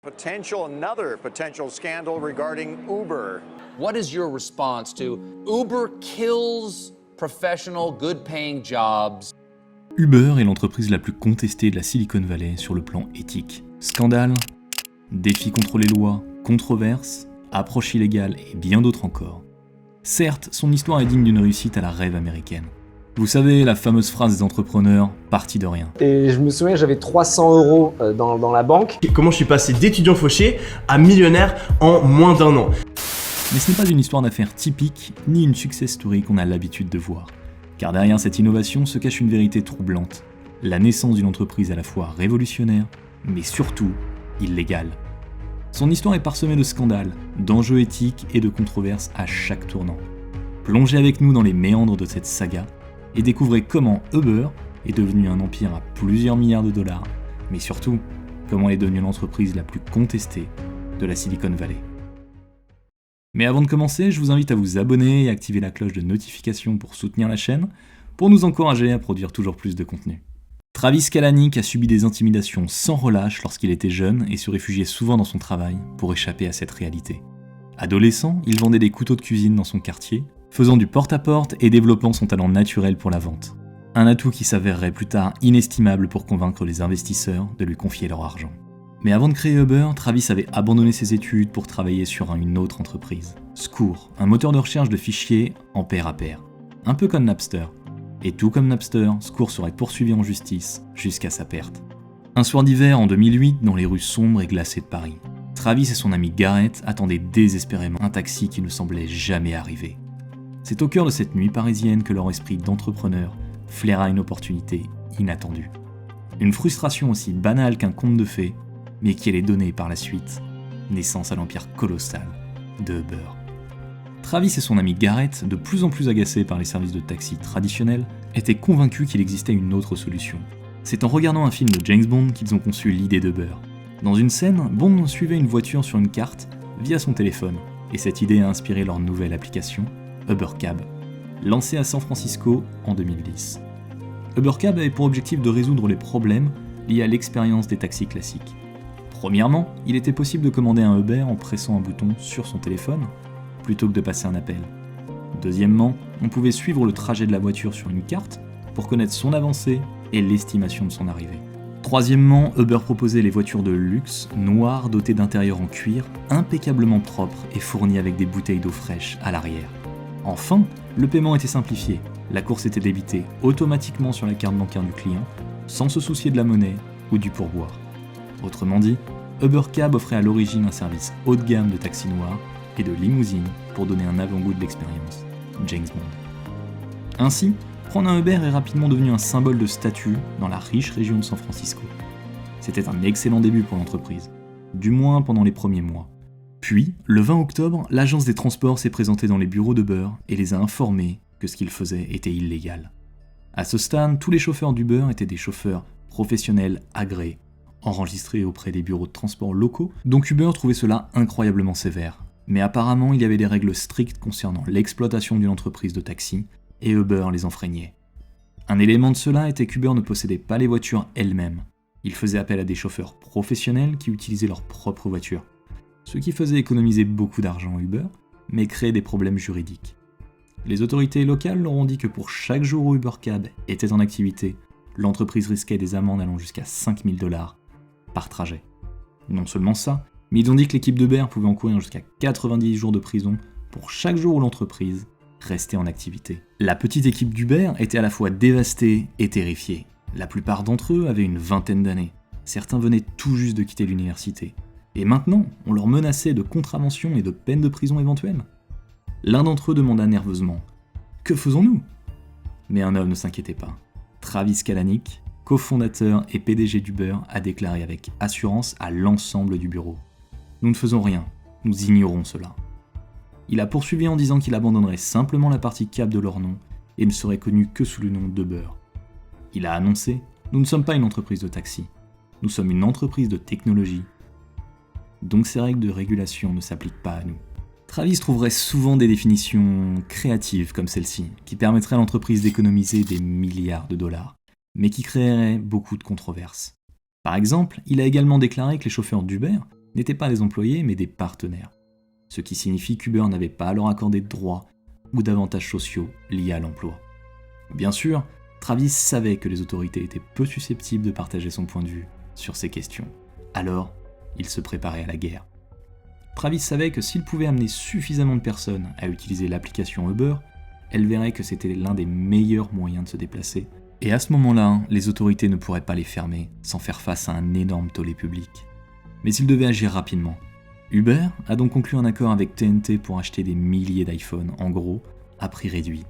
Another potential scandal regarding Uber. What is your response to Uber kills professional, good-paying jobs? Uber est l'entreprise la plus contestée de la Silicon Valley sur le plan éthique. Scandale, défis contre les lois, controverses, approche illégale et bien d'autres encore. Certes, son histoire est digne d'une réussite à la rêve américaine. Vous savez, la fameuse phrase des entrepreneurs, parti de rien. Et je me souviens, j'avais 300 € dans la banque. Comment je suis passé d'étudiant fauché à millionnaire en moins d'1 an. Mais ce n'est pas une histoire d'affaires typique, ni une success story qu'on a l'habitude de voir. Car derrière cette innovation se cache une vérité troublante. La naissance d'une entreprise à la fois révolutionnaire, mais surtout illégale. Son histoire est parsemée de scandales, d'enjeux éthiques et de controverses à chaque tournant. Plongez avec nous dans les méandres de cette saga, et découvrez comment Uber est devenu un empire à plusieurs milliards de dollars, mais surtout, comment elle est devenue l'entreprise la plus contestée de la Silicon Valley. Mais avant de commencer, je vous invite à vous abonner et activer la cloche de notification pour soutenir la chaîne, pour nous encourager à produire toujours plus de contenu. Travis Kalanick a subi des intimidations sans relâche lorsqu'il était jeune et se réfugiait souvent dans son travail pour échapper à cette réalité. Adolescent, il vendait des couteaux de cuisine dans son quartier, faisant du porte-à-porte et développant son talent naturel pour la vente. Un atout qui s'avérerait plus tard inestimable pour convaincre les investisseurs de lui confier leur argent. Mais avant de créer Uber, Travis avait abandonné ses études pour travailler sur une autre entreprise. Scour, un moteur de recherche de fichiers en pair à pair. Un peu comme Napster. Et tout comme Napster, Scour serait poursuivi en justice jusqu'à sa perte. Un soir d'hiver en 2008, dans les rues sombres et glacées de Paris, Travis et son ami Garrett attendaient désespérément un taxi qui ne semblait jamais arriver. C'est au cœur de cette nuit parisienne que leur esprit d'entrepreneur flaira une opportunité inattendue. Une frustration aussi banale qu'un conte de fées, mais qui allait donner par la suite naissance à l'empire colossal de Uber. Travis et son ami Garrett, de plus en plus agacés par les services de taxi traditionnels, étaient convaincus qu'il existait une autre solution. C'est en regardant un film de James Bond qu'ils ont conçu l'idée d'Uber. Dans une scène, Bond suivait une voiture sur une carte via son téléphone, et cette idée a inspiré leur nouvelle application, UberCab, lancée à San Francisco en 2010. UberCab avait pour objectif de résoudre les problèmes liés à l'expérience des taxis classiques. Premièrement, il était possible de commander un Uber en pressant un bouton sur son téléphone, plutôt que de passer un appel. Deuxièmement, on pouvait suivre le trajet de la voiture sur une carte pour connaître son avancée et l'estimation de son arrivée. Troisièmement, Uber proposait les voitures de luxe, noires dotées d'intérieurs en cuir, impeccablement propres et fournies avec des bouteilles d'eau fraîche à l'arrière. Enfin, le paiement était simplifié. La course était débitée automatiquement sur la carte bancaire du client, sans se soucier de la monnaie ou du pourboire. Autrement dit, UberCab offrait à l'origine un service haut de gamme de taxi noir et de limousine pour donner un avant-goût de l'expérience. James Bond. Ainsi, prendre un Uber est rapidement devenu un symbole de statut dans la riche région de San Francisco. C'était un excellent début pour l'entreprise, du moins pendant les premiers mois. Puis, le 20 octobre, l'agence des transports s'est présentée dans les bureaux d'Uber et les a informés que ce qu'ils faisaient était illégal. À ce stade, tous les chauffeurs d'Uber étaient des chauffeurs professionnels agréés, enregistrés auprès des bureaux de transport locaux, donc Uber trouvait cela incroyablement sévère. Mais apparemment, il y avait des règles strictes concernant l'exploitation d'une entreprise de taxi, et Uber les enfreignait. Un élément de cela était qu'Uber ne possédait pas les voitures elles-mêmes. Il faisait appel à des chauffeurs professionnels qui utilisaient leur propre voiture, ce qui faisait économiser beaucoup d'argent à Uber, mais créait des problèmes juridiques. Les autorités locales leur ont dit que pour chaque jour où UberCab était en activité, l'entreprise risquait des amendes allant jusqu'à 5 000 $ par trajet. Non seulement ça, mais ils ont dit que l'équipe d'Uber pouvait encourir jusqu'à 90 jours de prison pour chaque jour où l'entreprise restait en activité. La petite équipe d'Uber était à la fois dévastée et terrifiée. La plupart d'entre eux avaient une vingtaine d'années. Certains venaient tout juste de quitter l'université. Et maintenant, on leur menaçait de contraventions et de peines de prison éventuelles. L'un d'entre eux demanda nerveusement « Que faisons-nous » Mais un homme ne s'inquiétait pas. Travis Kalanick, cofondateur et PDG d'Uber, a déclaré avec assurance à l'ensemble du bureau « Nous ne faisons rien, nous ignorons cela ». Il a poursuivi en disant qu'il abandonnerait simplement la partie cab de leur nom et ne serait connu que sous le nom d'Uber. Il a annoncé « Nous ne sommes pas une entreprise de taxi, nous sommes une entreprise de technologie. Donc ces règles de régulation ne s'appliquent pas à nous ». Travis trouverait souvent des définitions créatives comme celle-ci, qui permettraient à l'entreprise d'économiser des milliards de dollars, mais qui créeraient beaucoup de controverses. Par exemple, il a également déclaré que les chauffeurs d'Uber n'étaient pas des employés mais des partenaires, ce qui signifie qu'Uber n'avait pas à leur accorder de droits ou d'avantages sociaux liés à l'emploi. Bien sûr, Travis savait que les autorités étaient peu susceptibles de partager son point de vue sur ces questions, alors il se préparait à la guerre. Travis savait que s'il pouvait amener suffisamment de personnes à utiliser l'application Uber, elle verrait que c'était l'un des meilleurs moyens de se déplacer, et à ce moment-là, les autorités ne pourraient pas les fermer sans faire face à un énorme tollé public. Mais ils devaient agir rapidement. Uber a donc conclu un accord avec TNT pour acheter des milliers d'iPhones, en gros, à prix réduit.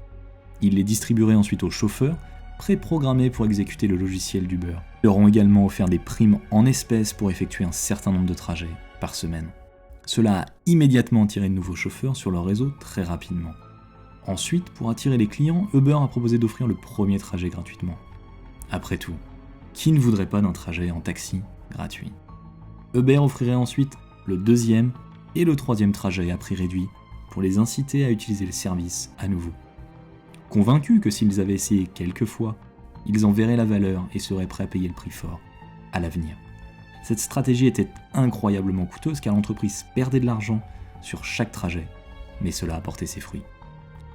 Il les distribuerait ensuite aux chauffeurs, préprogrammés pour exécuter le logiciel d'Uber. Ils leur ont également offert des primes en espèces pour effectuer un certain nombre de trajets par semaine. Cela a immédiatement attiré de nouveaux chauffeurs sur leur réseau très rapidement. Ensuite, pour attirer les clients, Uber a proposé d'offrir le premier trajet gratuitement. Après tout, qui ne voudrait pas d'un trajet en taxi gratuit ? Uber offrirait ensuite le deuxième et le troisième trajet à prix réduit pour les inciter à utiliser le service à nouveau. Convaincus que s'ils avaient essayé quelques fois, ils en verraient la valeur et seraient prêts à payer le prix fort à l'avenir. Cette stratégie était incroyablement coûteuse car l'entreprise perdait de l'argent sur chaque trajet, mais cela a porté ses fruits.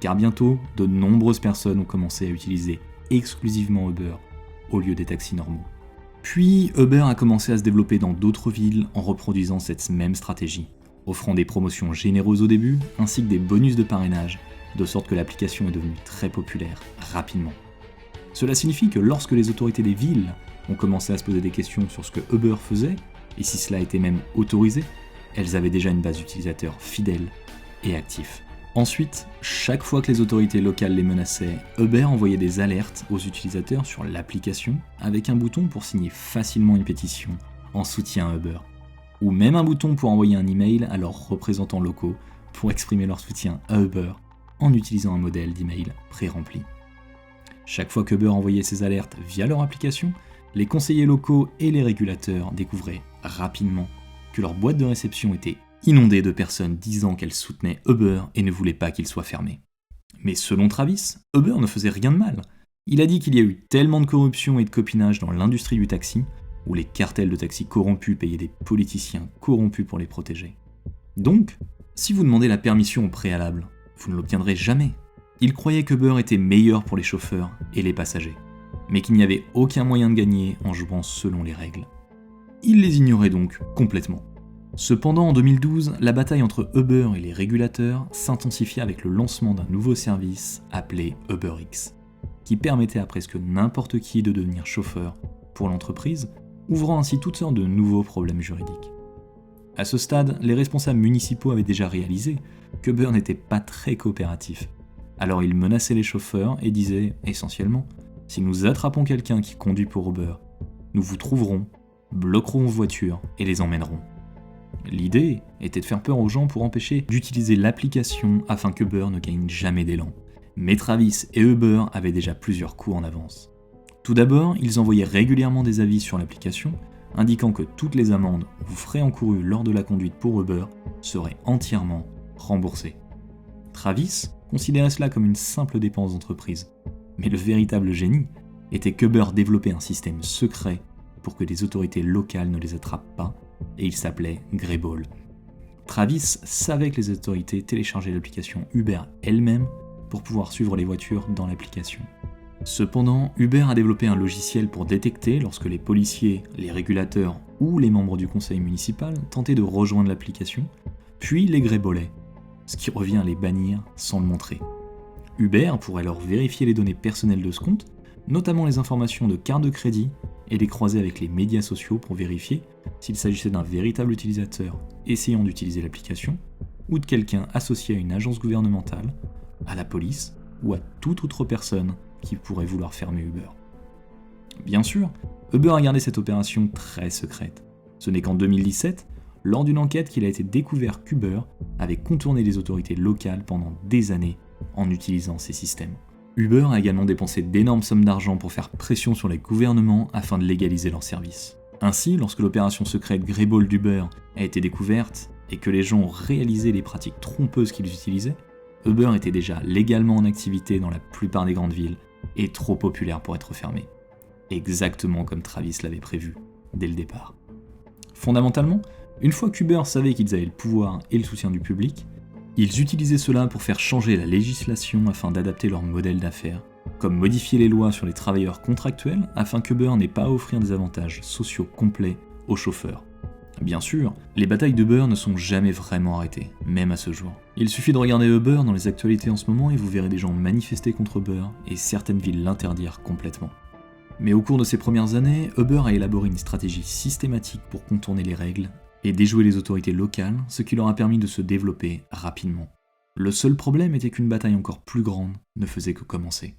Car bientôt, de nombreuses personnes ont commencé à utiliser exclusivement Uber au lieu des taxis normaux. Puis Uber a commencé à se développer dans d'autres villes en reproduisant cette même stratégie, offrant des promotions généreuses au début ainsi que des bonus de parrainage, de sorte que l'application est devenue très populaire rapidement. Cela signifie que lorsque les autorités des villes ont commencé à se poser des questions sur ce que Uber faisait, et si cela était même autorisé, elles avaient déjà une base d'utilisateurs fidèle et actifs. Ensuite, chaque fois que les autorités locales les menaçaient, Uber envoyait des alertes aux utilisateurs sur l'application avec un bouton pour signer facilement une pétition en soutien à Uber, ou même un bouton pour envoyer un email à leurs représentants locaux pour exprimer leur soutien à Uber en utilisant un modèle d'email pré-rempli. Chaque fois qu'Uber envoyait ces alertes via leur application, les conseillers locaux et les régulateurs découvraient rapidement que leur boîte de réception était inondée de personnes disant qu'elles soutenaient Uber et ne voulaient pas qu'il soit fermé. Mais selon Travis, Uber ne faisait rien de mal. Il a dit qu'il y a eu tellement de corruption et de copinage dans l'industrie du taxi, où les cartels de taxis corrompus payaient des politiciens corrompus pour les protéger. Donc, si vous demandez la permission au préalable, vous ne l'obtiendrez jamais. Il croyait qu'Uber était meilleur pour les chauffeurs et les passagers, mais qu'il n'y avait aucun moyen de gagner en jouant selon les règles. Il les ignorait donc complètement. Cependant, en 2012, la bataille entre Uber et les régulateurs s'intensifia avec le lancement d'un nouveau service appelé UberX, qui permettait à presque n'importe qui de devenir chauffeur pour l'entreprise, ouvrant ainsi toutes sortes de nouveaux problèmes juridiques. À ce stade, les responsables municipaux avaient déjà réalisé qu'Uber n'était pas très coopératif. Alors ils menaçaient les chauffeurs et disaient, essentiellement, « Si nous attrapons quelqu'un qui conduit pour Uber, nous vous trouverons, bloquerons vos voitures et les emmènerons. » L'idée était de faire peur aux gens pour empêcher d'utiliser l'application afin qu'Uber ne gagne jamais d'élan. Mais Travis et Uber avaient déjà plusieurs coups en avance. Tout d'abord, ils envoyaient régulièrement des avis sur l'application, indiquant que toutes les amendes ou frais encourus lors de la conduite pour Uber seraient entièrement remboursés. Travis considérait cela comme une simple dépense d'entreprise. Mais le véritable génie était qu'Uber développait un système secret pour que les autorités locales ne les attrapent pas, et il s'appelait Greyball. Travis savait que les autorités téléchargeaient l'application Uber elle-même pour pouvoir suivre les voitures dans l'application. Cependant, Uber a développé un logiciel pour détecter lorsque les policiers, les régulateurs ou les membres du conseil municipal tentaient de rejoindre l'application, puis les greyballait, ce qui revient à les bannir sans le montrer. Uber pourrait alors vérifier les données personnelles de ce compte, notamment les informations de carte de crédit, et les croiser avec les médias sociaux pour vérifier s'il s'agissait d'un véritable utilisateur essayant d'utiliser l'application, ou de quelqu'un associé à une agence gouvernementale, à la police ou à toute autre personne qui pourrait vouloir fermer Uber. Bien sûr, Uber a gardé cette opération très secrète. Ce n'est qu'en 2017, lors d'une enquête, qu'il a été découvert qu'Uber avait contourné les autorités locales pendant des années en utilisant ces systèmes. Uber a également dépensé d'énormes sommes d'argent pour faire pression sur les gouvernements afin de légaliser leurs services. Ainsi, lorsque l'opération secrète Greyball d'Uber a été découverte et que les gens ont réalisé les pratiques trompeuses qu'ils utilisaient, Uber était déjà légalement en activité dans la plupart des grandes villes et trop populaire pour être fermé. Exactement comme Travis l'avait prévu dès le départ. Fondamentalement, Une fois qu'Uber savait qu'ils avaient le pouvoir et le soutien du public, ils utilisaient cela pour faire changer la législation afin d'adapter leur modèle d'affaires, comme modifier les lois sur les travailleurs contractuels afin qu'Uber n'ait pas à offrir des avantages sociaux complets aux chauffeurs. Bien sûr, les batailles d'Uber ne sont jamais vraiment arrêtées, même à ce jour. Il suffit de regarder Uber dans les actualités en ce moment et vous verrez des gens manifester contre Uber et certaines villes l'interdire complètement. Mais au cours de ces premières années, Uber a élaboré une stratégie systématique pour contourner les règles et déjouer les autorités locales, ce qui leur a permis de se développer rapidement. Le seul problème était qu'une bataille encore plus grande ne faisait que commencer.